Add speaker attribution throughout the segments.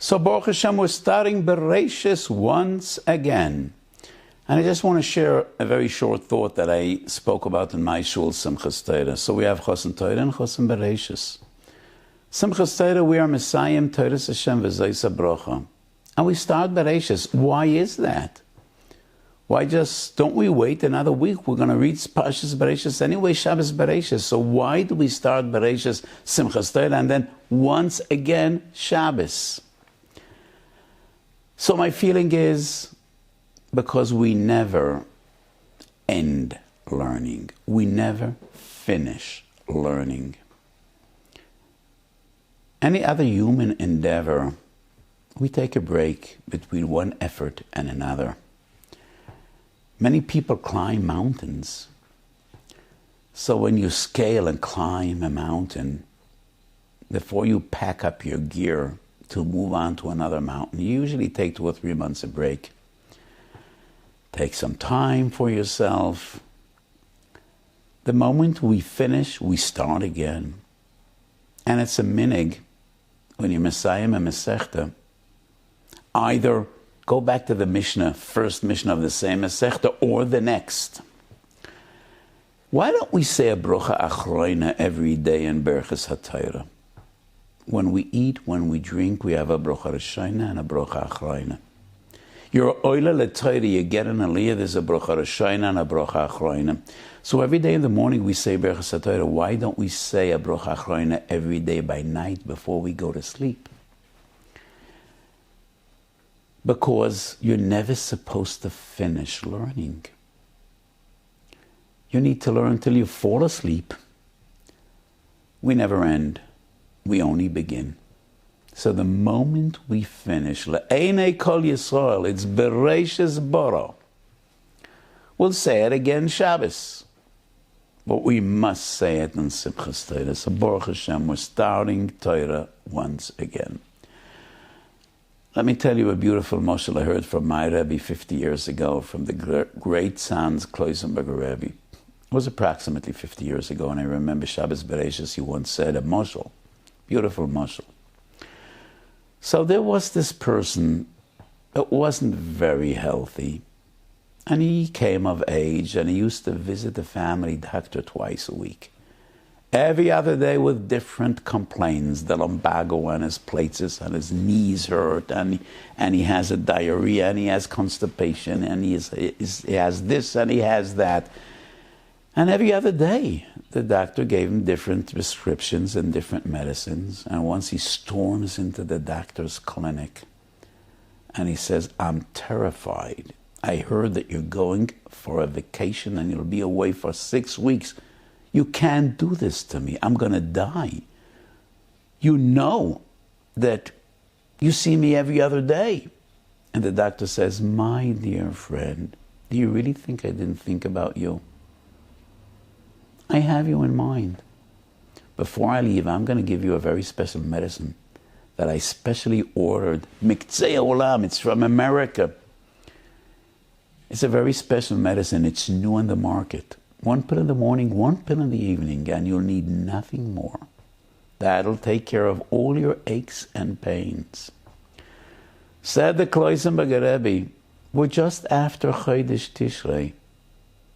Speaker 1: So Baruch Hashem, we're starting Bereshis once again. And I just want to share a very short thought that I spoke about in my shul, Simchas Torah. So we have Chosen Torah and Chosen Bereshis. Simchas Torah, we are Messiah, Torah Hashem, V'Zayis HaBrocha. And we start Bereshis. Why is that? Why don't we wait another week? We're going to read Parshas Bereshis anyway, Shabbos Bereshis. So why do we start Bereshis, Simchas Torah, and then once again, Shabbos? So my feeling is, because we never end learning. We never finish learning. Any other human endeavor, we take a break between one effort and another. Many people climb mountains. So when you scale and climb a mountain, before you pack up your gear to move on to another mountain, you usually take 2 or 3 months of break. Take some time for yourself. The moment we finish, we start again. And it's a minig, when you're Messiah and Masechta, either go back to the Mishnah, first Mishnah of the same Masechta, or the next. Why don't we say a brocha achroina every day in Berchas HaTorah? When we eat, when we drink, we have a brocha rishona and a brocha achroina. You're oila l'Torah, you get an aliyah, there's a brocha rishona and a brocha achroina. So every day in the morning we say Berchas HaTorah. Why don't we say a brocha achroina every day by night before we go to sleep? Because you're never supposed to finish learning. You need to learn till you fall asleep. We never end. We only begin. So the moment we finish, Le'enei Kol Yisrael, it's Bereshis Bara. We'll say it again Shabbos. But we must say it in Simchas Torah. So Baruch Hashem, we're starting Torah once again. Let me tell you a beautiful moshel I heard from my Rebbe 50 years ago, from the great Sanz Kloisenberger Rebbe. It was approximately 50 years ago, and I remember Shabbos Bereshis, he once said a moshel, beautiful moshel. So there was this person that wasn't very healthy, and he came of age, and he used to visit the family doctor twice a week. Every other day with different complaints. The lumbago on his plates and his knees hurt, and he has a diarrhea, and he has constipation, and he has this and he has that. And every other day, the doctor gave him different prescriptions and different medicines. And once he storms into the doctor's clinic, and he says, "I'm terrified. I heard that you're going for a vacation and you'll be away for 6 weeks. You can't do this to me. I'm going to die. You know that you see me every other day." And the doctor says, "My dear friend, do you really think I didn't think about you? I have you in mind. Before I leave, I'm going to give you a very special medicine that I specially ordered. Miktzei Olam, it's from America. It's a very special medicine. It's new on the market. 1 pill in the morning, 1 pill in the evening, and you'll need nothing more. That'll take care of all your aches and pains." Said the Kloisenberger Rebbe, we're just after Chodesh Tishrei,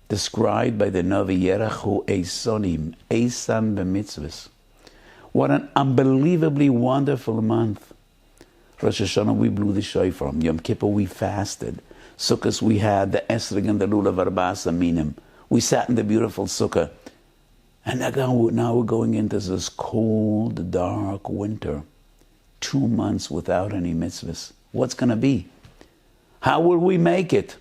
Speaker 1: described by the Navi Yerachu Eisonim, Eisan b'mitzvahs. What an unbelievably wonderful month. Rosh Hashanah we blew the shofar. Yom Kippur we fasted. Sukkot we had the esrog and the lulav arba'as minim. We sat in the beautiful sukkah. And now we're going into this cold, dark winter. 2 months without any mitzvahs. What's going to be? How will we make it?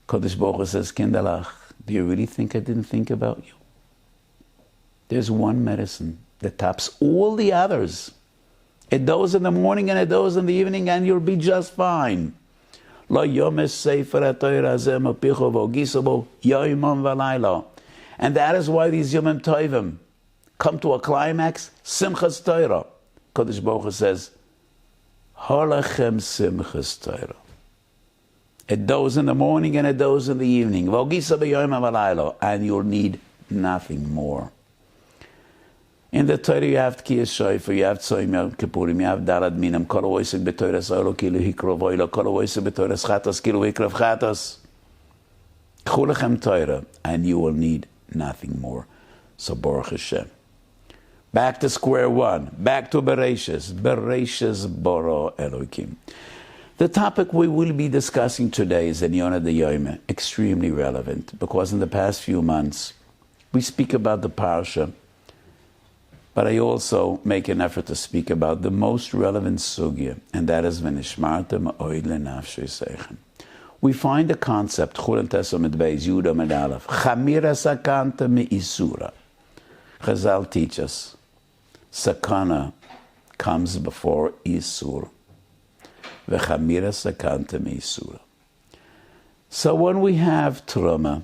Speaker 1: Kodesh Baruch Hu says, "Kindalach, do you really think I didn't think about you? There's one medicine that tops all the others. A dose in the morning and a dose in the evening, and you'll be just fine. Lo yomes sefer ha'Torah hazeh mapicho v'ogiso bo yoimon v'layla." And that is why these Yomim Tovim come to a climax, Simchas Torah. Kodesh Baruch Hu says, "Halachem Simchas Torah." A dose in the morning and a dose in the evening. And you'll need nothing more. In the Torah you have Tkiyas Shofar, you have Tzom Yom Kippurim, you have Dalad Minim, Kol Oisik B'Toras Oilo Kilu Hikrov Oilo, Kol Oisik B'Toras Chatos Kilu Hikrov Chatos. K'chu lechem Torah, and you will need nothing more. So Baruch Hashem. Back to square one, back to Bereshis. Bereshis Bara Elokim. The topic we will be discussing today is Enyona de Yoime, extremely relevant, because in the past few months, we speak about the Parsha, but I also make an effort to speak about the most relevant sugya, and that is V'nishmarta ma'oid le'nafshei seichem. We find the concept, Chulin Tesomit Beis, Yud Amid Aleph, Chamira sakanta me'isura. Chazal teach us, sakana comes before isur. V'chamira sakanta me'isura. So when we have Truma,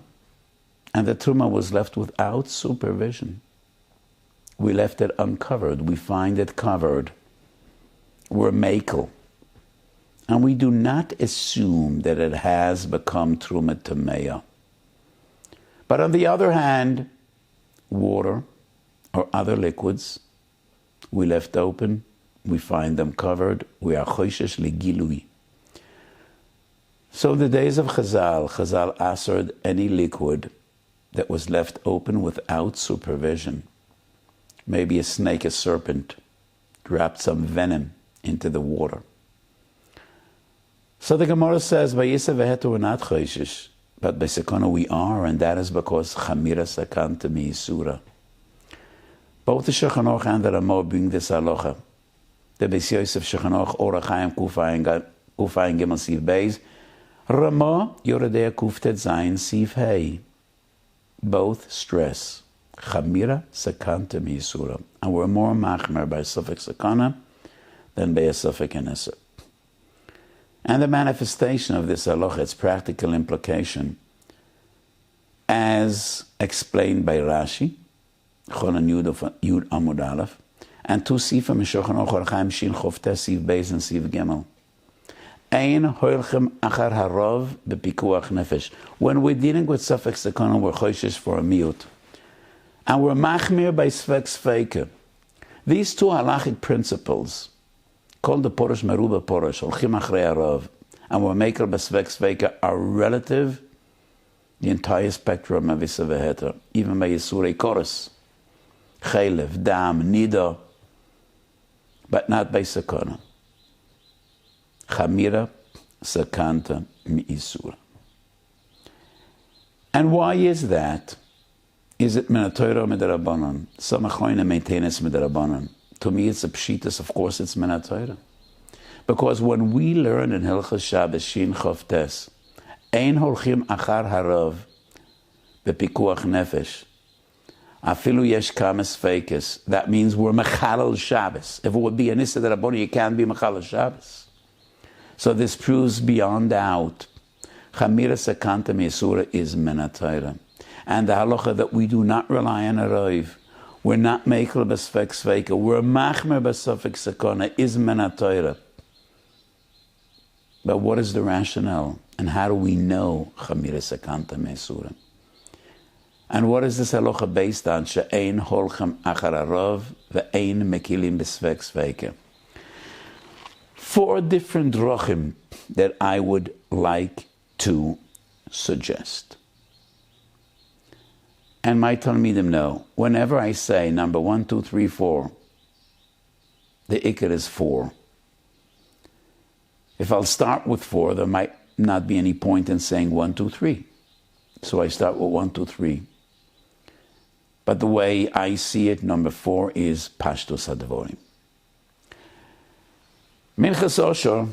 Speaker 1: and the Truma was left without supervision, we left it uncovered. We find it covered. We're makel. And we do not assume that it has become Truma Tameya. But on the other hand, water or other liquids, we left open. We find them covered. We are choishesh legilui. So in the days of Chazal answered any liquid that was left open without supervision. Maybe a snake, a serpent, dropped some venom into the water. So the Gemara says, "Vayisa vehetu we're not choishish, but by sekona we are, and that is because chamira sakanta mi'isura." Both the Shulchan Aruch and the Ramah bring this halacha. The Beis Yosef Shulchan Aruch Orach Chaim Kufayin Gimel Siv Beis, Ramah Yoredei Kuftet Zayin Siv Hey. Both stress chamira sakanta mi'isura, and we're more machmer by suffix sakana than by a suffix inesser. And the manifestation of this halacha, its practical implication, as explained by Rashi, Cholan Yud Amud Aleph, and two sifim Shulchan Aruch Orach Chaim Shin Choftes Siv Beis and Siv Gimel. Ein hoilchem achar harav bepikuach nefesh. When we're dealing with suffix sakana, we're choishes for a miut. And we're machmir by sfex feike. These two halachic principles, called the porosh meruba porosh, holchim achrei harav, and we're maker by sfex feike, are relative the entire spectrum of Issa v'heter, even by Yisurei Koros, Chelev, Dam, Nida, but not by sakana. Chamira sakanta mi'isura. And why is that? Is it min haTorah mid'Rabbanan? Some achoyne maintain it's mid'Rabbanan. To me it's a pshitas, of course it's min haTorah. Because when we learn in Hilchos Shabbos Shin Chof Tes, ein holchim achar harav bepikuach nefesh, afilu yesh kames feikes, that means we're mechalel Shabbos. If it would be an Issa d'Rabbanan, you can't be mechalel Shabbos. So this proves beyond doubt, chamira sakanta mi'isura is min haTorah. And the halacha that we do not rely on a roiv, we're not mekel b'sfex feika, we're machmer b'suffix sakana, is min haTorah. But what is the rationale? And how do we know chamira sakanta mi'isura? And what is this halacha based on? She'ein holchem achar harav ve'ein mekilim b'sfex feika. Four different drachim that I would like to suggest. And my Talmidim know, whenever I say number 1, 2, 3, 4, the ikar is 4. If I'll start with 4, there might not be any point in saying 1, 2, 3. So I start with 1, 2, 3. But the way I see it, number 4 is Pashtus HaDevorim. Minchas Osher,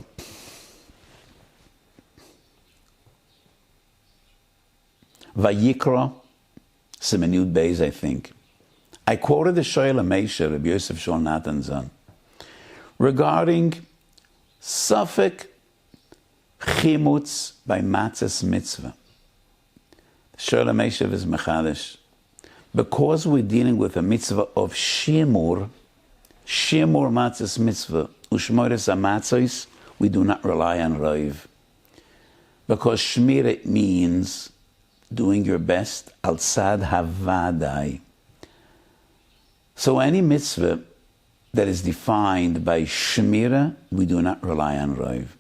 Speaker 1: Vayikra, Siman Yud Beis, I think. I quoted the Shoel HaMeisha, Rabbi Yosef Shol Natan Zan, regarding Suffolk Chimutz by Matzah's mitzvah. The Shoel HaMeisha is Mechadish. Because we're dealing with a mitzvah of Shiur Matzah's mitzvah, Ushmoires HaMatzos, we do not rely on Roiv. Because Shmira means doing your best, al sad havadai. So any mitzvah that is defined by shmira, we do not rely on Rav.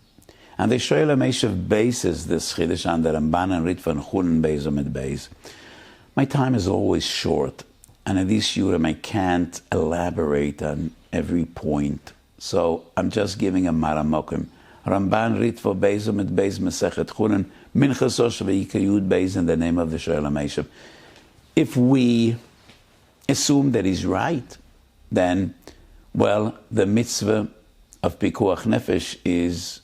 Speaker 1: And the Shiur Meshav bases this Chiddush on the Ramban and Ritva and Chulin Beis Amid Beis. My time is always short, and in this Shiurim I can't elaborate on every point. So I'm just giving a maramokim. Ramban Ritva Beis Amid Beis Masechet Chulin Minchas Osh V'Yikayud Beis in the name of the Shiur Meshav. If we assume that he's right, then, well, the mitzvah of Pikuach Nefesh is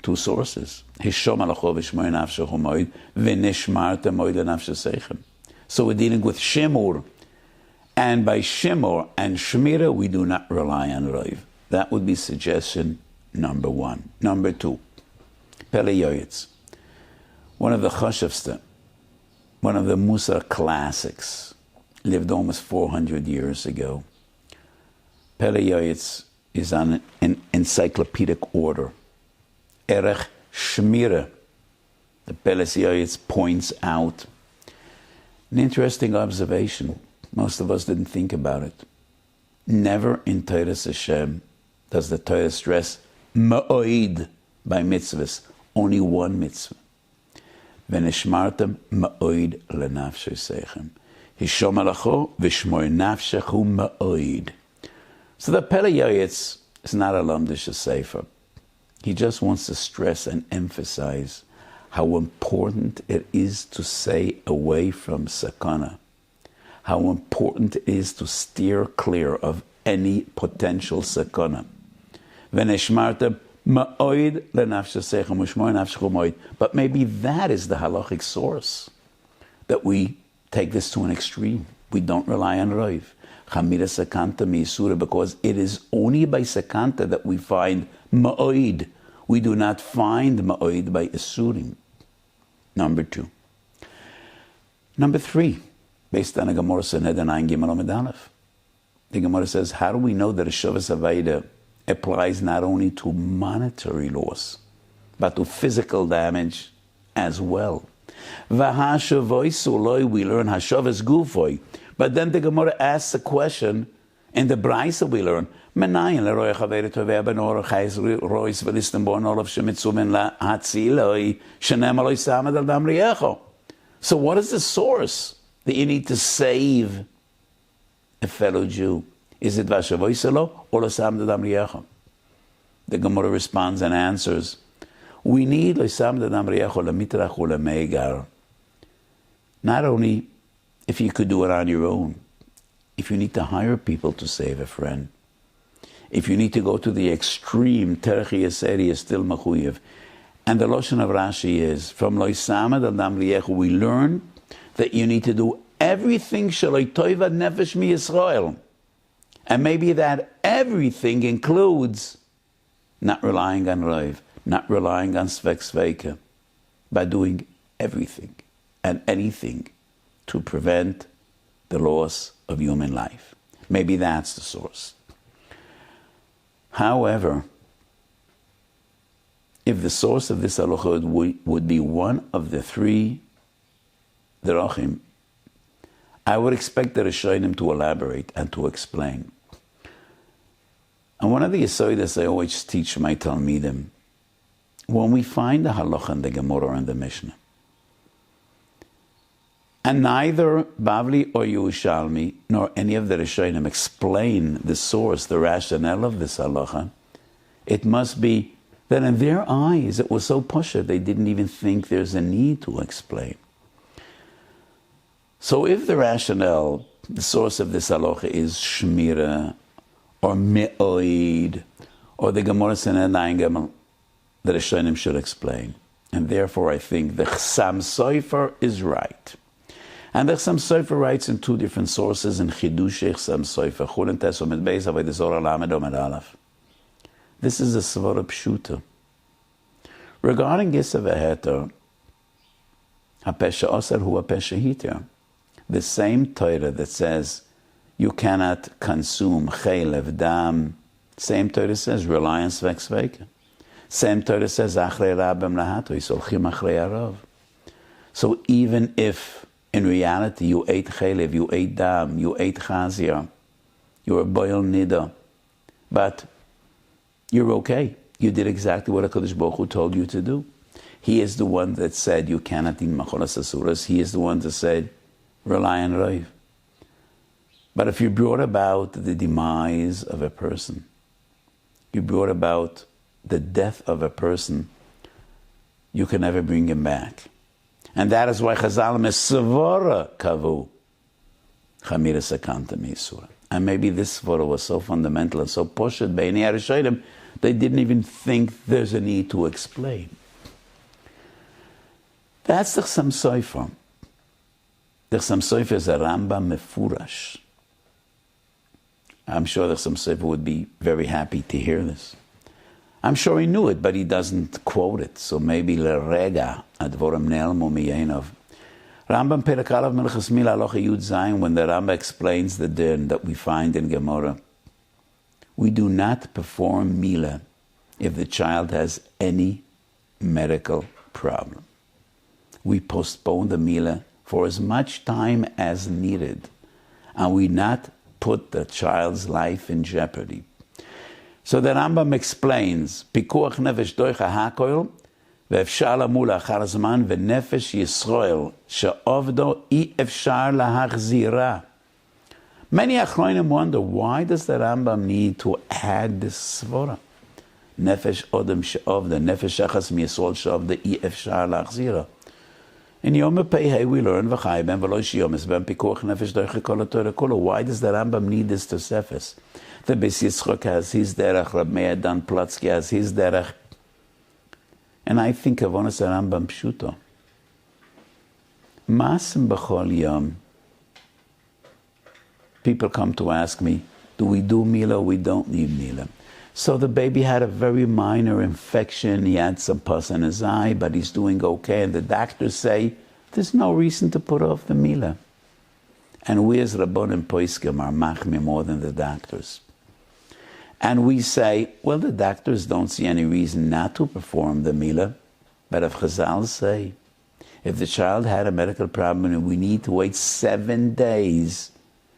Speaker 1: two sources. Hishom alacho v'shmoy nafshechu moed v'nishmarta moed lenafsheseichem. So we're dealing with Shimur. And by Shimur and Shmira, we do not rely on Rav. That would be suggestion number one. Number two, Pele Yoyetz. One of the Chashavsta, one of the Musar classics, lived almost 400 years ago. Pele Yoyetz is on an encyclopedic order. Erech Shmira, the Pele Yoyetz points out an interesting observation. Most of us didn't think about it. Never in Torah Hashem does the Torah stress ma'oid by mitzvahs. Only one mitzvah. V'nishmartem ma'oid lenafsheseichem. Hishom alacho v'shmoy nafshechu ma'oid. So the Pele Yoyetz is not a lamdish sefer. He just wants to stress and emphasize how important it is to stay away from sakana, how important it is to steer clear of any potential sakana. V'nishmartem ma'oid lenafsheseichem u'shmoy nafshechu ma'oid. But maybe that is the halachic source, that we take this to an extreme. We don't rely on Rav. Chamira sakanta mi'isura, because it is only by sakanta that we find ma'oid. We do not find ma'oid by isurim. Number two. Number three, based on a Gemara Sanhedrin Gimel Amud Aleph. The Gemara says, how do we know that a Shavas Avaida applies not only to monetary loss, but to physical damage as well? V'hashavoi suloi, we learn Hashavas Gufoi. But then the Gemara asks a question, in the Braisa we learn, Menayin leroy chaveri tovei benor chayz rois v'listem bon olav shemitzumen lahatziloi shenem aloi samad al dam riecho. So what is the source that you need to save a fellow Jew? Is it v'ashavoi selo or l'samad al dam riecho? The Gemara responds and answers, we need l'samad al dam riecho l'mitrach u'lemegar. Not only if you could do it on your own, if you need to hire people to save a friend, if you need to go to the extreme, Terech Yeseri is still Machuyev. And the Lashon of Rashi is, from Lo Samad Adam Liyechu, we learn that you need to do everything Shaloi Toiva Nefesh Mi Yisrael. And maybe that everything includes not relying on Rav, not relying on Svek Sveika, but doing everything and anything to prevent the loss of human life. Maybe that's the source. However, if the source of this halacha would be one of the three derachim, I would expect the Rishonim to elaborate and to explain. And one of the Yesoidas I always teach my Talmidim, when we find the halacha in the Gemara and the Mishnah, and neither Bavli or Yerushalmi nor any of the Rishonim explain the source, the rationale of this halacha, it must be that in their eyes it was so pusha they didn't even think there's a need to explain. So if the rationale, the source of this halacha is Shmira or Me'oid or the Gemara Sanhedrin, the Rishonim should explain. And therefore I think the Chsam Sofer is right. And the Chsam Sofer writes in two different sources in Chidushei Chsam Sofer, Chulin Tes Omed Beis Avodah Zorah Lamed Omed Aleph. This is a Svara Pshuta. Regarding Gisav Heter, HaPesha Osar Hu HaPesha Hitir, the same Torah that says you cannot consume Chelev Dam, same Torah says rely on Svek Sveika. Same Torah says Achrei Rabem Lahato, Yisolchim Achrei Arav. So even if in reality you ate chelev, you ate dam, you ate chazir, you're a boil nida, but you're okay. You did exactly what HaKadosh Baruch Hu told you to do. He is the one that said you cannot eat macholas asuras. He is the one that said rely on Rav. But if you brought about the demise of a person, you brought about the death of a person, you can never bring him back. And that is why Chazal mesavora kavu chamira sakanta meisura. And maybe this svara was so fundamental and so poshet b'nei Arishonim, they didn't even think there's a need to explain. That's the Chassam Sofer. The Chassam Sofer is a Rambam mefurash. I'm sure the Chassam Sofer would be very happy to hear this. I'm sure he knew it, but he doesn't quote it. So maybe l'rega advorim ne'elmu miyenov. Rambam Perek Aleph Melechas Mila Alocha Yud Zayin, when the Rambam explains the din that we find in Gemara, we do not perform Mila if the child has any medical problem. We postpone the Mila for as much time as needed, and we not put the child's life in jeopardy. So the Rambam explains, Pikuach nefesh doicha hakoil, ve'efshar lamu la'achar zman, ve'nefesh Yisrael, she'ovdo i-efshar lahachzira. Many Achronim wonder, why does the Rambam need to add this svara? Nefesh odem she'ovda, nefesh achas mi-Yisrael she'ovda i-efshar lahachzira. In Yom Pei we learn v'chai ben v'lo shiyomes ben pikuach nefesh doicha kol ha'torah kolo. Why does the Rambam need this Tosefes? The Beis Yitzchok has his derech, Rab Meir Dan Platsky has his derech. And I think of honest Rambam pshuto. Masim b'chol yom. People come to ask me, do we do Mila or we don't need Mila? So the baby had a very minor infection. He had some pus in his eye, but he's doing okay. And the doctors say, there's no reason to put off the Mila. And we as Rabbonim Poiskim are machmir more than the doctors. And we say, well, the doctors don't see any reason not to perform the Mila. But if Chazal say, if the child had a medical problem and we need to wait 7 days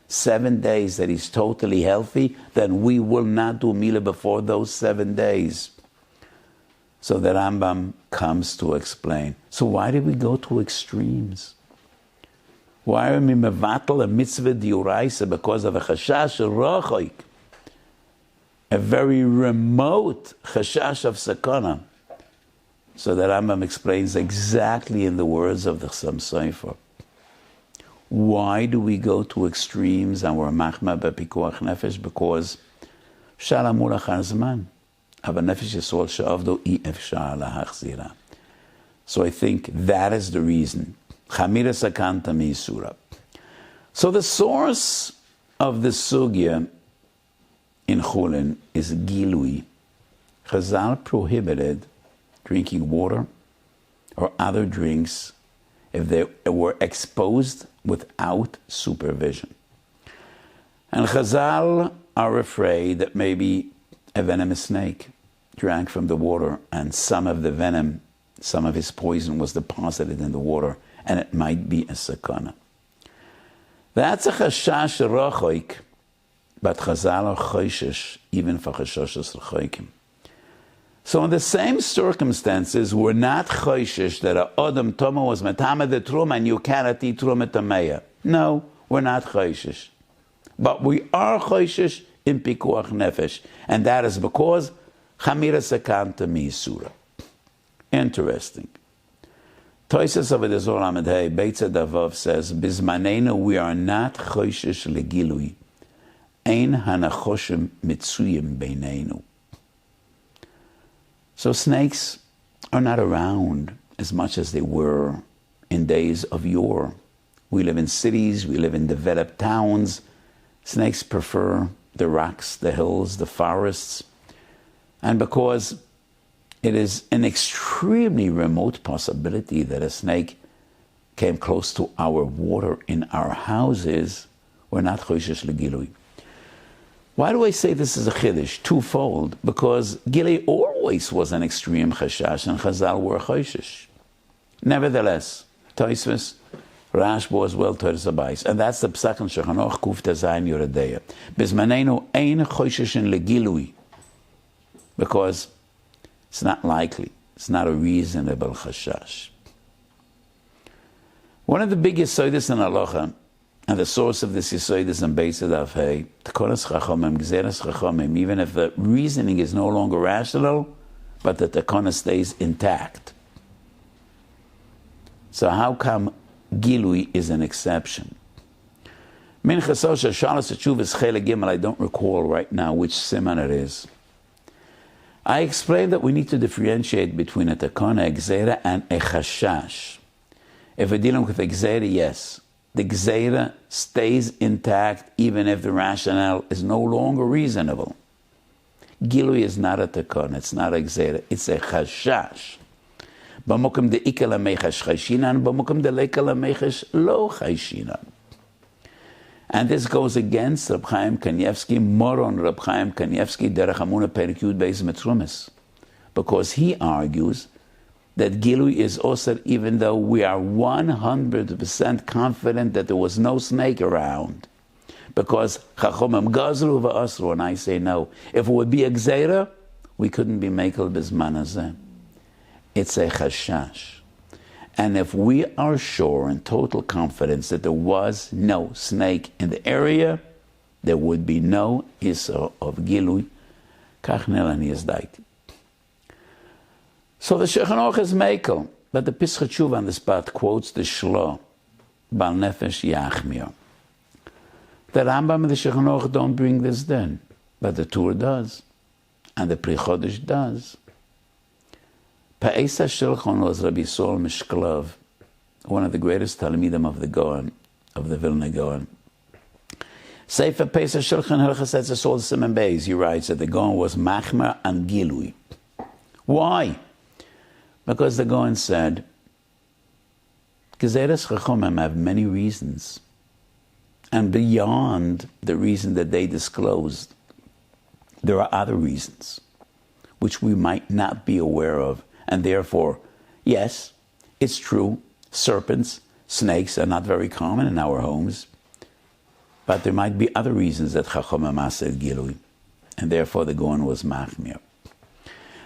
Speaker 1: that he's totally healthy, then we will not do Mila before those 7 days. So the Rambam comes to explain. So why did we go to extremes? Why are we mevatel a mitzvah diuraisa because of a chashash rochoik, a very remote chashash of sakana? So the Rambam explains exactly in the words of the Chassam Sofer. Why do we go to extremes and we're machma bepikuach nefesh? Because shalamul achar zman, aber nefesh yisrael she'avdo i-efshar lahachzira. So I think that is the reason. Chamira sakanta mi'isura. So the source of the sugya in Chulin is gilui. Chazal prohibited drinking water or other drinks if they were exposed without supervision. And Chazal are afraid that maybe a venomous snake drank from the water and some of the venom, some of his poison was deposited in the water, and it might be a sakana. That's a chashash rochoik, but Chazal are choishish even for chashashas rochoikim. So in the same circumstances, we're not choishish that a Adam Toma was metame the Trum and you cannot eat Trum etameya. No, we're not choishish. But we are choishish in Pikuach Nefesh. And that is because Chamira Sakanta Mi'isura. Interesting. Toises of the Zohar Lamed Hey, Beitza Davov says, Bizmanenu we are not choishish legilui. Ein hanachoshim mitzuyim beinenu. So snakes are not around as much as they were in days of yore. We live in cities, we live in developed towns. Snakes prefer the rocks, the hills, the forests. And because it is an extremely remote possibility that a snake came close to our water in our houses, we're not choishish legilui. Why do I say this is a chiddush? Twofold. Because Gilei always was an extreme chashash and Chazal were choishish. Nevertheless, Tosfos Rashbo as well, Torah Sabais. And that's the P'sakan Shechanoch Kufta Zayin Yoredeya. Bizmanenu ein chosheshin legilui. Because it's not likely. It's not a reasonable chashash. One of the biggest Yisodos in Halacha, and the source of this Yisodos in Beis Daf Hey, Tkonas Chachamim, Gzeras Chachamim, even if the reasoning is no longer rational, but the Takana stays intact. So how come Gilui is an exception? Minchas Osha Shalas Teshuvas Chele Gimel, I don't recall right now which siman it is. I explained that we need to differentiate between a Takana, a Gzeira, and a Chashash. If we're dealing with a Gzeira, yes. The Gzeira stays intact even if the rationale is no longer reasonable. Gilui is not a Takana, it's not a Gzeira, it's a Chashash. B'mokum de Ika Lamechash Chayshinan, b'mokum de Leika Lamechash Lo Chayshinan. And this goes against Reb Chaim Kanievsky, Moron Reb Chaim Kanievsky, Derech Hamuna Perek Yud Beis Metrumis. Because he argues that Gilui is osir even though we are 100% confident that there was no snake around. Because Chachomim Gazru v'asru, and I say no. If it would be a Gzeira, we couldn't be Mekel Bizman Hazeh. It's a Chashash. And if we are sure in total confidence that there was no snake in the area, there would be no Issa of Gilui. Kach Nelani is daiti. So the Shulchan Aruch is Mekel, but the Pesach Tshuva on the spot quotes the Shlo, Bal Nefesh Yachmir. The Rambam and the Shulchan Aruch don't bring this then, but the Tur does, and the Precautions does. Pa'esa Shulchan was Rabbi Yisrael Mishklov, one of the greatest Talmidim of the Gaon, of the Vilna Gaon. Sefer Pesa Shulchan Hilchas Etzesol Siman Beis, he writes that the Gaon was Machmer and Gilui. Why? Because the Gaon said, Gezeres Chachomim have many reasons, and beyond the reason that they disclosed, there are other reasons which we might not be aware of. And therefore, yes, it's true, serpents, snakes are not very common in our homes, but there might be other reasons that Chachomim said Gilui, and therefore the Gaon was Machmir.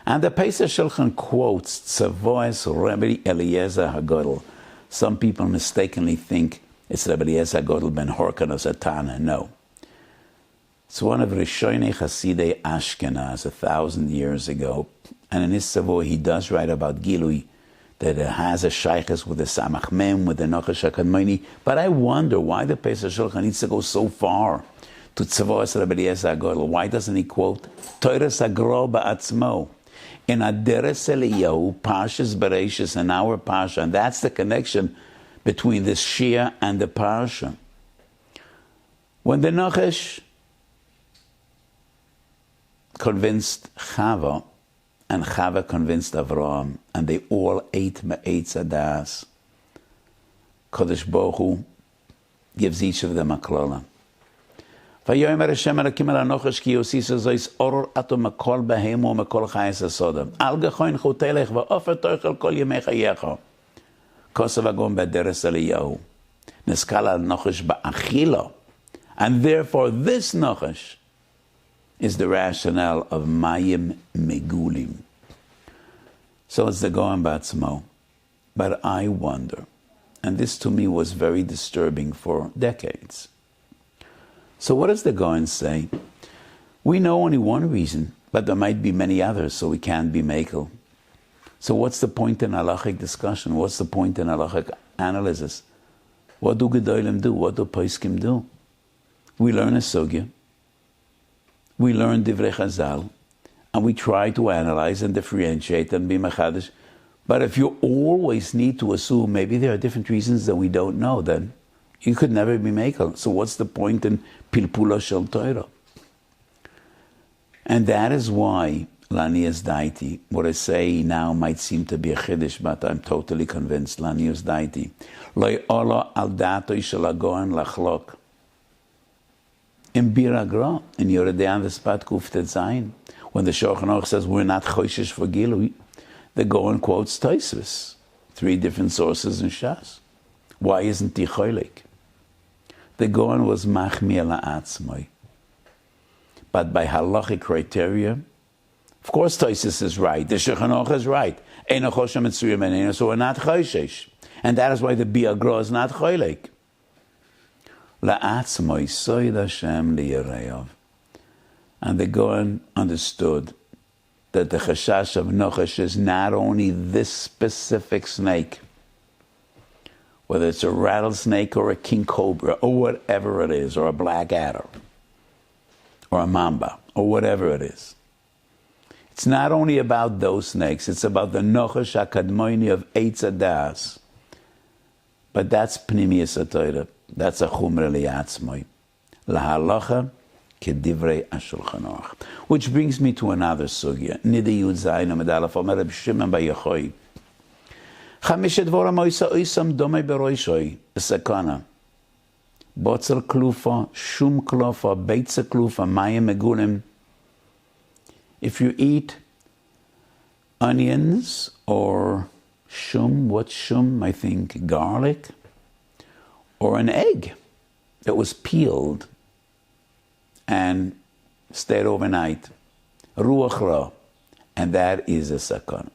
Speaker 1: And the Pesach Shulchan quotes Tzavois Rebbe Eliezer HaGodel. Some people mistakenly think it's Rebbe Eliezer HaGodel ben Horkan or Satana. No. It's one of Rishoinei Chasidei Ashkenaz 1,000 years ago. And in his Tzavois, he does write about Gilui, that it has a shaykhs with the Samach Mem, with the Nochash HaKadmoni. But I wonder why the Pesach Shulchan needs to go so far to Tzavois Rebbe Eliezer HaGodel. Why doesn't he quote Torah Sagro Ba'atzmo? In Aderes Eliyahu, Parshas Bereshis, and our Parsha, and that's the connection between the Shia and the Parsha. When the Nochash convinced Chava, and Chava convinced Avraham, and they all ate Me'etz Adas, Kodesh Baruch Hu gives each of them a klala. Vayomer Hashem Elokim el hanochash ki yosisa zois oror ato makol behemo makol chayes asodam. Al gechoin chotelech va'ofer toichel kol yemei chayecha. Kosav agom b'deres Eliyahu. Neskala al nochash ba'achila. And therefore this nochash is the rationale of mayim megulim. So it's the Gaon Batzmo. But I wonder, and this to me was very disturbing for decades. So what does the Gaon say? We know only one reason, but there might be many others, so we can't be mekel. So what's the point in halachic discussion? What's the point in halachic analysis? What do Gedolim do? What do Poskim do? We learn a sugya, we learn Divrei Chazal, and we try to analyze and differentiate and be machadish. But if you always need to assume maybe there are different reasons that we don't know, then you could never be mekel. So what's the point in Pilpula Shel Torah? And that is why Lanius Daiti, what I say now might seem to be a chiddush, but I'm totally convinced. Lanius Daiti, Loi Ola al Dato Shel Gaon Lachlok. In Biragra, in Yoredei on the spot Kuftet Zayin, when the Shulchan Aruch says we're not choishish for Gilui, the Gaon quotes Tosfos, 3 different sources in Shas. Why isn't he cholik? The Goan was machmir la'atzmai. But by halachic criteria, of course Tosis is right, the Shulchan Aruch is right. Eino choshem mitzuyim and so we're not choishesh. And that is why the Biagro is not cholik. La'atzmai soid Hashem liyareyav. And the Goan understood that the chashash of Nochesh is not only this specific snake, whether it's a rattlesnake or a king cobra or whatever it is, or a black adder or a mamba or whatever it is. It's not only about those snakes, it's about the Nochesh HaKadmoini of Eitz Adas. But that's Pnimiyas HaTorah. That's a Chumra Li'atzmai. Lahalacha Kedivrei HaShulchan Aruch. Which brings me to another sugya. Nidei Yud Zayin Amud Aleph Omer Reb Shimon Bar Yochai. Chamisha dvora moisa oisam domei beroishoi. Sakana. Botzel klufa, shum klufa, beitza klufa, mayim megulim. If you eat onions or shum, what's shum? I think garlic. Or an egg that was peeled and stayed overnight. Ruach ra. And that is a sakana.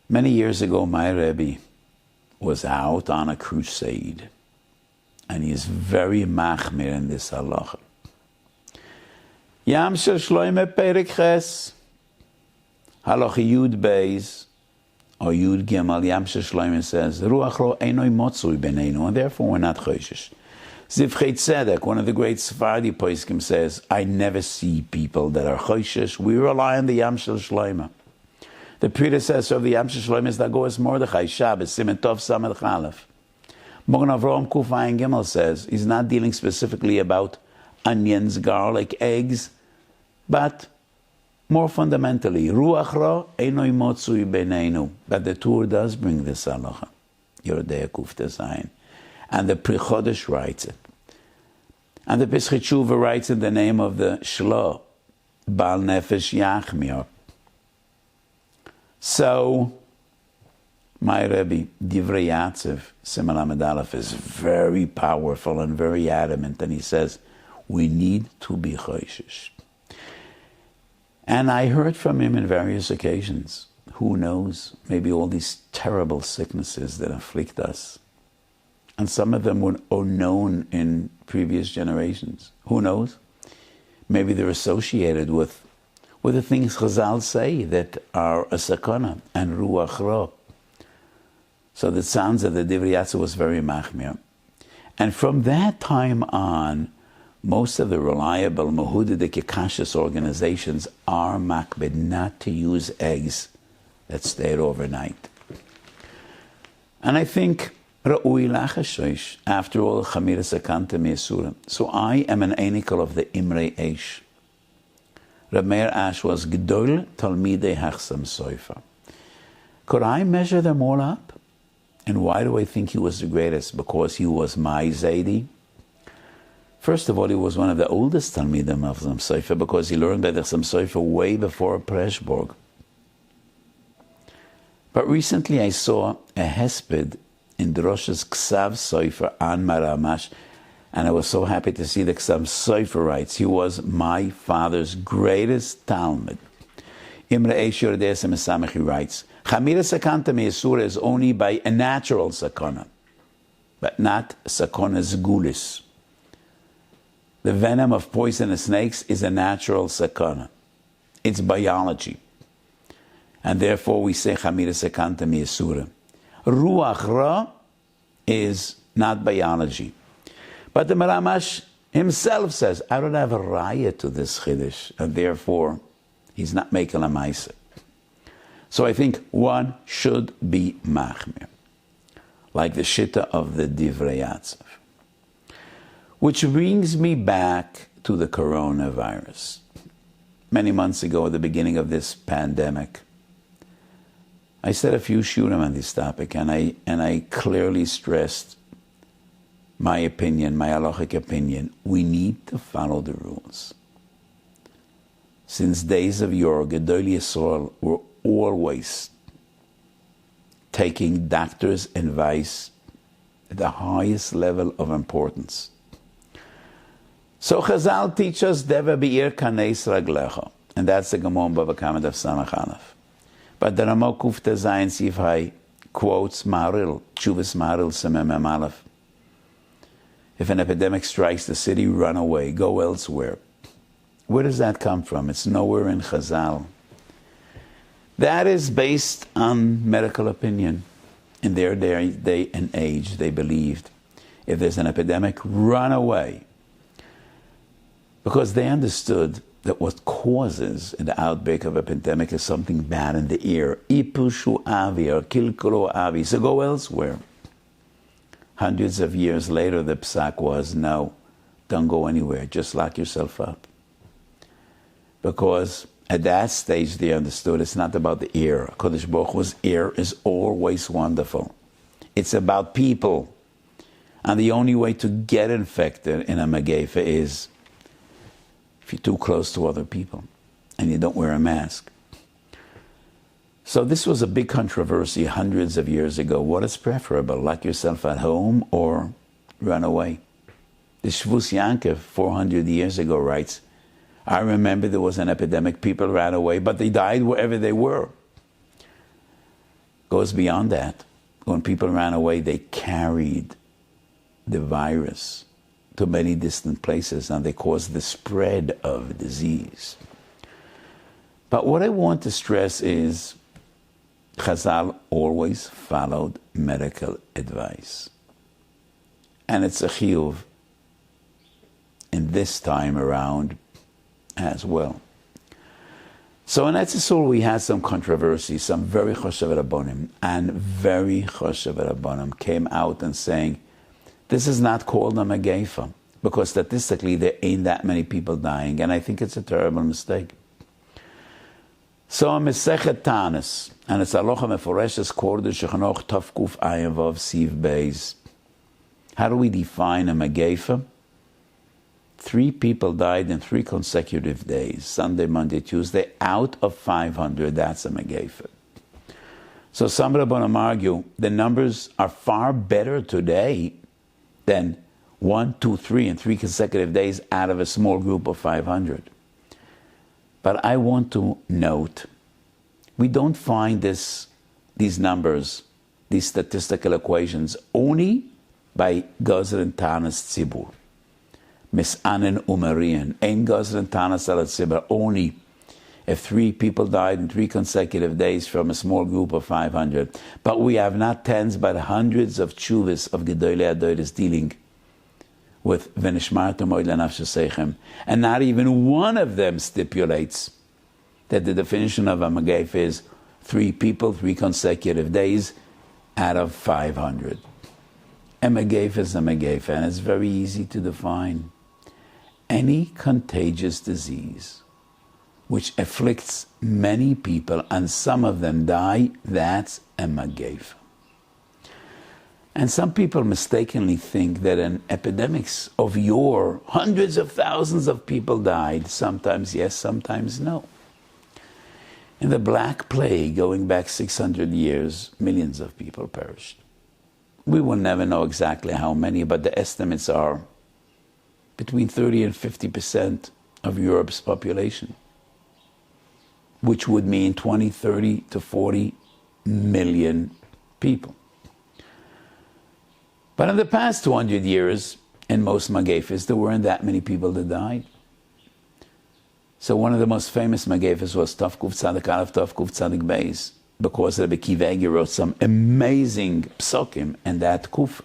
Speaker 1: Many years ago, my Rebbe was out on a crusade, and he is very machmir in this halacha. Yam shel shloime perek ches, halacha yud beis, or yud gimel, Yam shel shloime says, ruach ro einoi motzui beneinu, and therefore we're not choishish. Zivchei Tzedek, one of the great Sephardi poskim, says, I never see people that are choishish. We rely on the Yam shel shloime. The predecessor of the Yam Shel Shloime is Dagoas Mordechai, Shabbos, Siman Tov Samad Aleph. Mogen Avrom Kuf Ayin Gimel says he's not dealing specifically about onions, garlic, eggs, but more fundamentally, Ruach Ra Einoi Motzui Beneinu. But the Tur does bring this halacha, Yerodei Kuf Tezayin, and the Pri Chodesh writes it, and the Pesach Tshuva writes in the name of the Shlo, Bal Nefesh Yachmir. So, my Rebbe, Divrei Yatzev, Siman Lamed Aleph, is very powerful and very adamant, and he says, we need to be choishish. And I heard from him in various occasions, who knows, maybe all these terrible sicknesses that afflict us, and some of them were unknown in previous generations. Who knows? Maybe they're associated with the things Chazal say that are a sakana and ruach ra. So the sounds of the Divrei Yatzev was very machmir. And from that time on, most of the reliable Mehudidik Kashas organizations are makbid not to use eggs that stayed overnight. And I think Ra'ui lachashoish, after all, Chamira Sakanta Me'asura. So I am an enikel of the Imrei Eish. Rav Meir Ash was Gdol Talmidei Hachsam Soifa. Could I measure them all up? And why do I think he was the greatest? Because he was my Zaidi. First of all, he was one of the oldest Talmidim of Chasam Soifa, because he learned by the Chasam Soifa way before Preshborg. But recently I saw a hesped in Drosha's Ksav Soifa on Maramash, and I was so happy to see that Ksav Soifa writes, he was my father's greatest Talmud. Imre Eishur Desem Esamech, he writes, Chamira Sakanta Me'asura is only by a natural sakana, but not sakana zgulis. The venom of poisonous snakes is a natural sakana. It's biology. And therefore we say Chamira Sakanta Me'asura. Ruach Ra is not biology. But the Maramash himself says, I don't have a raya to this chiddush, and therefore he's not making a ma'aseh. So I think one should be machmir, like the shitta of the Divrei Yatzev. Which brings me back to the coronavirus. Many months ago, at the beginning of this pandemic, I said a few shurim on this topic, and I clearly stressed my opinion, my halachic opinion. We need to follow the rules. Since days of yore, Gedolei Yisrael were always taking doctor's advice at the highest level of importance. So Chazal teach us, Deva be'ir kaneis raglecha. And that's the Gemara Bava Kama Daf Samach Aleph. But the Rama Kufta Zayin Sif Hai quotes Maril, Chuvas Maril Semem Aleph. If an epidemic strikes the city, run away, go elsewhere. Where does that come from? It's nowhere in Chazal. That is based on medical opinion. In their day and age, they believed if there's an epidemic, run away. Because they understood that what causes an outbreak of a epidemic is something bad in the ear. Ipushu avi or kilkulu avi. So go elsewhere. Hundreds of years later, the psak was, no, don't go anywhere. Just lock yourself up. Because at that stage, they understood it's not about the ear. Kodesh Baruch Hu's ear is always wonderful. It's about people. And the only way to get infected in a Megefa is if you're too close to other people and you don't wear a mask. So this was a big controversy hundreds of years ago. What is preferable, lock yourself at home or run away? The Shvus Yankov 400 years ago writes, I remember there was an epidemic, people ran away, but they died wherever they were. Goes beyond that. When people ran away, they carried the virus to many distant places, and they caused the spread of disease. But what I want to stress is Chazal always followed medical advice. And it's a chiyuv in this time around as well. So in Eretz Yisrael we had some controversy, some very choshev rabbanim, and very choshev rabbanim came out and saying, this is not called a megefa, because statistically there ain't that many people dying, and I think it's a terrible mistake. So a Mesechet Tanis, and it's Aloha Meforeshes quoted Shechanoch Tov Kuf Ayin Vav Siv Beis. How do we define a megefa? 3 people died in 3 consecutive days, Sunday, Monday, Tuesday, out of 500, that's a megefa. So some Rabbanim argue the numbers are far better today than 1, 2, 3 in 3 consecutive days out of a small group of 500. But I want to note, we don't find these numbers, these statistical equations, only by Gozren Tanas Tzibur. Misanen Umarian, Ein Gozren Tanas Al Tzibur, only if 3 people died in 3 consecutive days from a small group of 500. But we have not tens but hundreds of tshuvas of Gedolei Adoros dealing with Vanish, and not even one of them stipulates that the definition of a megefa is 3 people, 3 consecutive days out of 500. A megefa is a megefa, and it's very easy to define. Any contagious disease which afflicts many people and some of them die, that's a megefa. And some people mistakenly think that in epidemics of yore, hundreds of thousands of people died. Sometimes yes, sometimes no. In the Black Plague, going back 600 years, millions of people perished. We will never know exactly how many, but the estimates are between 30 and 50% of Europe's population, which would mean 20, 30 to 40 million people. But in the past 200 years, in most megefas, there weren't that many people that died. So one of the most famous megefas was Tov Kuf Tzadik Aleph, Tov Kuf Tzadik Beis, because Rabbi Akiva Eiger wrote some amazing psukim in that kufa.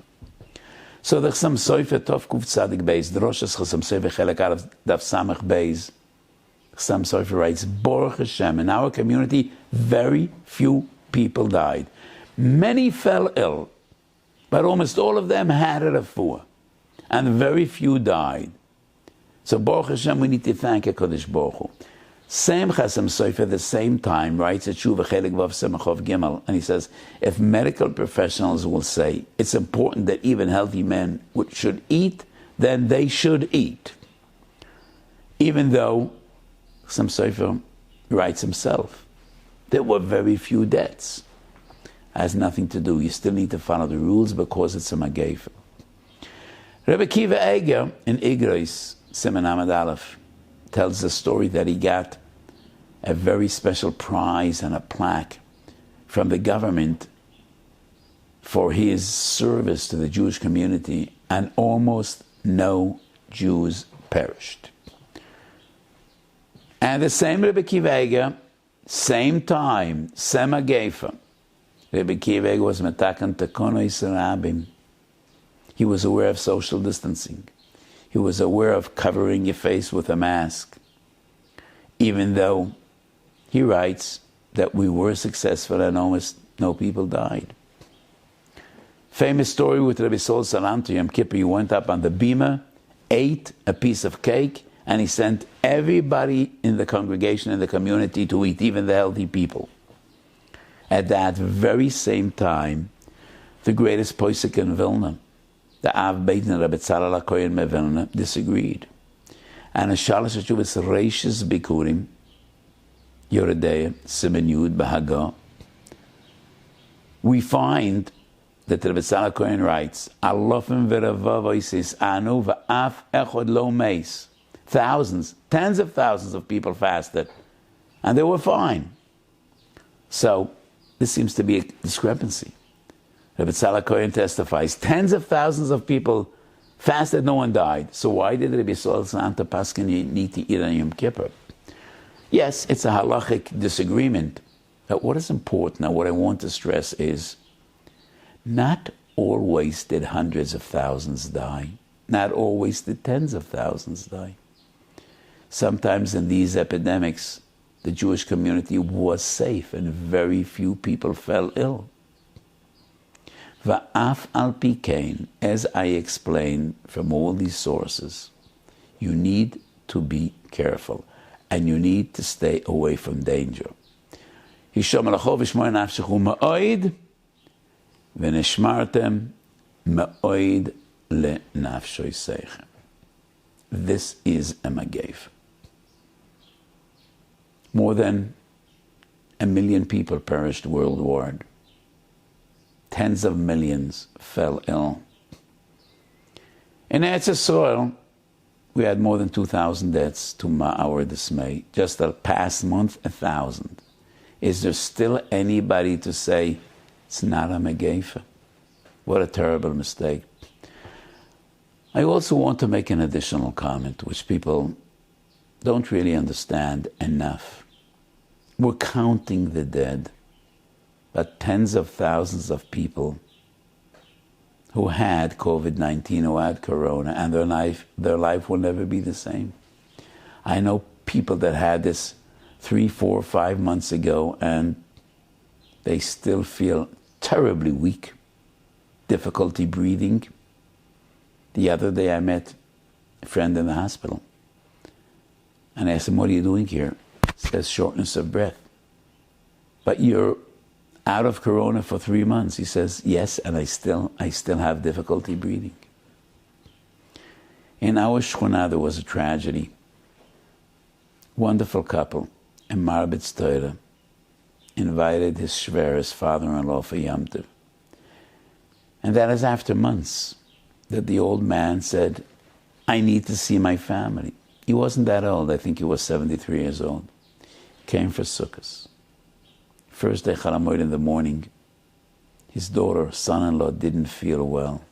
Speaker 1: So there's some soifer Tov Kuf Tzadik Beis, the Rosh Hashanah, some soifer Chelek Aleph, Daf Samach Beis. Some soifer writes, Baruch Hashem, in our community, very few people died. Many fell ill, but almost all of them had a refuah, and very few died. So Baruch Hashem, we need to thank HaKadosh Baruch Hu. Same Chasam Sofer at the same time writes at Shuva Chelik Vav Semachov Gimel, and he says, if medical professionals will say it's important that even healthy men should eat, then they should eat. Even though Chasam Sofer writes himself, there were very few deaths. has nothing to do. You still need to follow the rules because it's a magefa. Rebbe Kiva Eger in Igros, Siman Amud Aleph, tells the story that he got a very special prize and a plaque from the government for his service to the Jewish community, and almost no Jews perished. And the same Rebbe Kiva Eger, same time, Sema Gefa, Rebbe Kiva Eger was metakan tekonos rabim. He was aware of social distancing. He was aware of covering your face with a mask, even though he writes that we were successful and almost no people died. Famous story with Rabbi Sol Salanter, Yom Kippur, he went up on the bima, ate a piece of cake, and he sent everybody in the congregation, in the community, to eat, even the healthy people. At that very same time, the greatest posek in Vilna, the Av Beitin Rabbi Tzalal HaKohen Mevilna, disagreed. And a Shalosh Teshuvos Reishis Bikurim, Yoredeya, Siman Yud, Bahaga, we find that Rabbi Tzalal HaKohen writes, Alofim v'revavois anu v'af echod lo meis. Thousands, tens of thousands of people fasted, and they were fine. So, this seems to be a discrepancy. Rabbi Tzalal HaKohen testifies, tens of thousands of people fasted, no one died. So why did Rabbi Sol Salanter paskin you need to eat on Yom Kippur? Yes, it's a halachic disagreement. But what is important, and what I want to stress is, not always did hundreds of thousands die. Not always did tens of thousands die. Sometimes in these epidemics, the Jewish community was safe and very few people fell ill. Va'af al pikein, as I explained from all these sources, you need to be careful and you need to stay away from danger. Hisham alacho v'shmor nafshechu ma'oid v'neshmartem ma'oid le'nafshoiseichem. This is a magev. More than 1 million people perished worldwide. Tens of millions fell ill. In Eretz Yisrael, we had more than 2,000 deaths, to our dismay. Just the past month, 1,000. Is there still anybody to say it's not a megefa? What a terrible mistake. I also want to make an additional comment, which people don't really understand enough. We're counting the dead, but tens of thousands of people who had COVID-19, who had corona, and their life will never be the same. I know people that had this 3, 4, 5 months ago, and they still feel terribly weak, difficulty breathing. The other day I met a friend in the hospital, and I asked him, what are you doing here? He says, shortness of breath. But you're out of corona for 3 months. He says, yes, and I still have difficulty breathing. In our shchuna there was a tragedy. Wonderful couple, a Marbitz Torah, invited his shver, his father-in-law, for Yom Tov. And that is after months that the old man said, I need to see my family. He wasn't that old. I think he was 73 years old. Came for Sukkot. First day Chol Hamoed in the morning, his daughter, son-in-law, didn't feel well.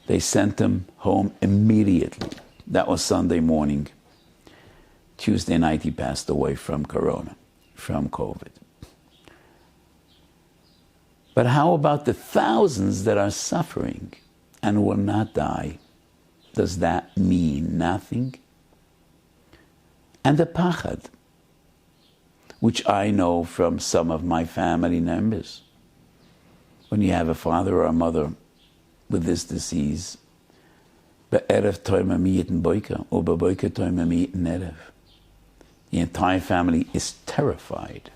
Speaker 1: They sent him home immediately. That was Sunday morning. Tuesday night he passed away from corona, from COVID. But how about the thousands that are suffering and will not die? Does that mean nothing? And the pachad, which I know from some of my family members. When you have a father or a mother with this disease, be'erev toima miyiten boika, or be'boika toima miyiten erev. The entire family is terrified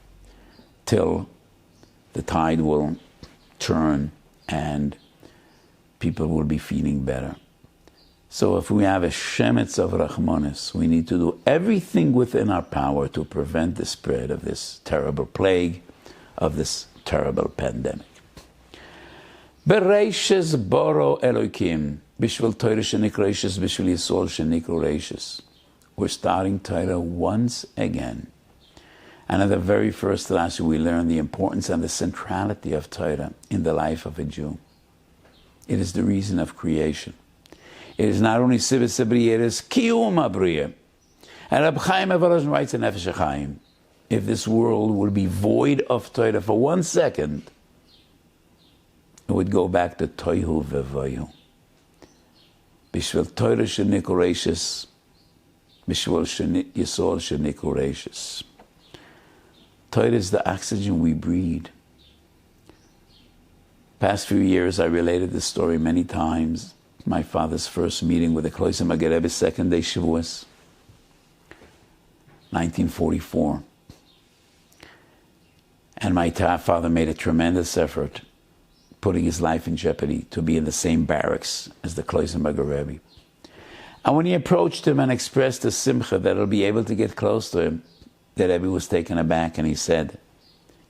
Speaker 1: till the tide will turn and people will be feeling better. So if we have a shemetz of rachmanis, we need to do everything within our power to prevent the spread of this terrible plague, of this terrible pandemic. Bereishes boro Elokim, bishvil Torah shenikreishes, bishvil Yisol shenikreishes. We're starting Torah once again. And at the very first Rashi, we learn the importance and the centrality of Torah in the life of a Jew. It is the reason of creation. It is not only Sivas Abriya, it is Kiyum Abriya. And Rab Chaim Avarozhin writes in Nefesh HaChaim, if this world would be void of Torah for 1 second, it would go back to Toihu Vevoyu. Bishvil Torah shenikreishes, bishvil Yisol shenikreishes. Torah is the oxygen we breathe. Past few years, I related this story many times. My father's first meeting with the Kloiser Magerebe's second day Shavuos, 1944. And my father made a tremendous effort, putting his life in jeopardy to be in the same barracks as the Kloiser Magerebe. And when he approached him and expressed a simcha that he'll be able to get close to him, the Rebbe was taken aback and he said,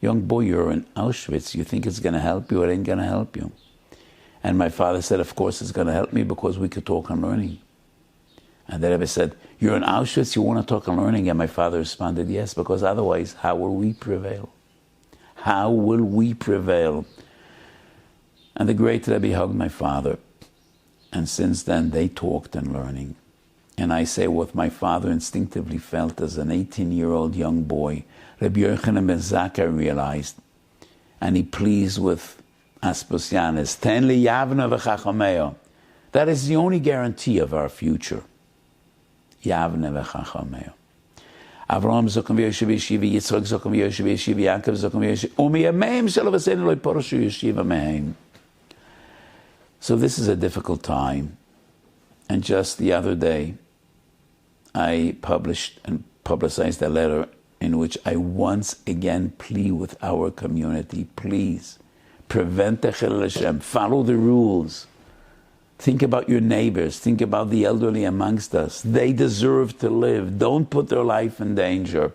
Speaker 1: young boy, you're in Auschwitz. You think it's going to help you? It ain't going to help you. And my father said, of course it's going to help me because we could talk on learning. And the Rebbe said, you're in Auschwitz, you want to talk on learning? And my father responded, yes, because otherwise, how will we prevail? How will we prevail? And the great Rebbe hugged my father. And since then, they talked on learning. And I say what my father instinctively felt as an 18-year-old young boy, Rabbi Yochanan ben Zakkai realized, and he pleased with Asposianis, Ten li yavna v'chachameo. That is the only guarantee of our future. Yavna v'chachameo. Avraham zokum v'yoshev yeshiva, Yitzchak zokum v'yoshev yeshiva, Yaakov zokum v'yoshev, u'miyameim shel v'seinu lo yiporshu yeshiva mehem. So this is a difficult time. And just the other day, I published and publicized a letter in which I once again plead with our community, please, prevent the Chilul Hashem, follow the rules. Think about your neighbors, think about the elderly amongst us. They deserve to live. Don't put their life in danger.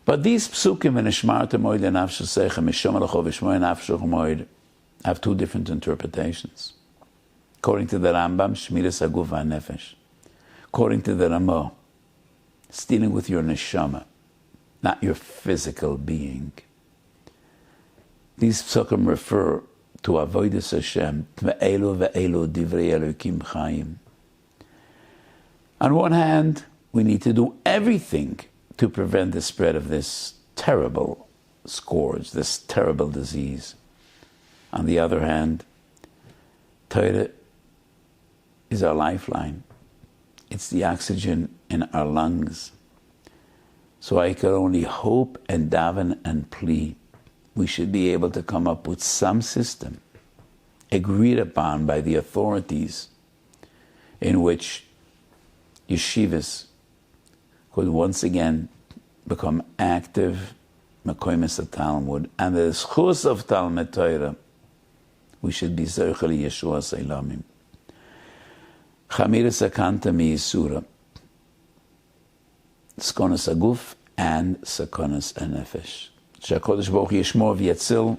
Speaker 1: But these psukim in Ishmarta Moed and Nafshasechem, Mishom Alecho V'Shmoy Nafshach Moed, have two different interpretations. According to the Rambam, Shmiras Haguf HaNefesh. According to the Ramah, it's dealing with your neshama, not your physical being. These psukim refer to Avodas Hashem, Ve'elu ve'elu divrei Elokim Chaim. On one hand, we need to do everything to prevent the spread of this terrible scourge, this terrible disease. On the other hand, Torah is our lifeline. It's the oxygen in our lungs. So I could only hope and daven and plead we should be able to come up with some system agreed upon by the authorities in which yeshivas could once again become active mekoymes Talmud, and the schus of Talmud Torah, we should be zerchel Yeshua Seilamim. Chamiras Akanta miYisura, Skonas Aguf and Sakonas Anefesh. Shakadosh Baruch Yishmor v'Yatzil,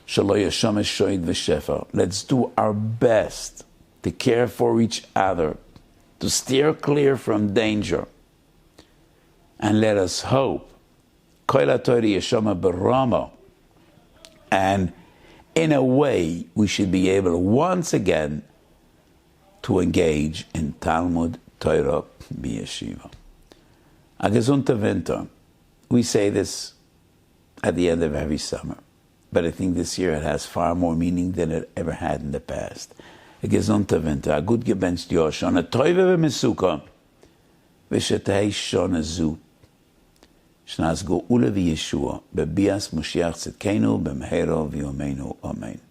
Speaker 1: Shalo Yashamesh Shoid v'Shefa. Let's do our best to care for each other, to steer clear from danger, and let us hope. Koila Torah Yeshama Barama, and in a way we should be able once again to engage in Talmud Torah b'Yeshiva. A gesunter Winter. We say this at the end of every summer, but I think this year it has far more meaning than it ever had in the past. A gesunter Winter, a gut gebencht Jahr, schon a Teuve v'Mesuka, v'shetei shona zu, shnas go'ula v'Yeshua, bebias Moshiach Tzidkenu, b'mehero v'yomeinu, amen.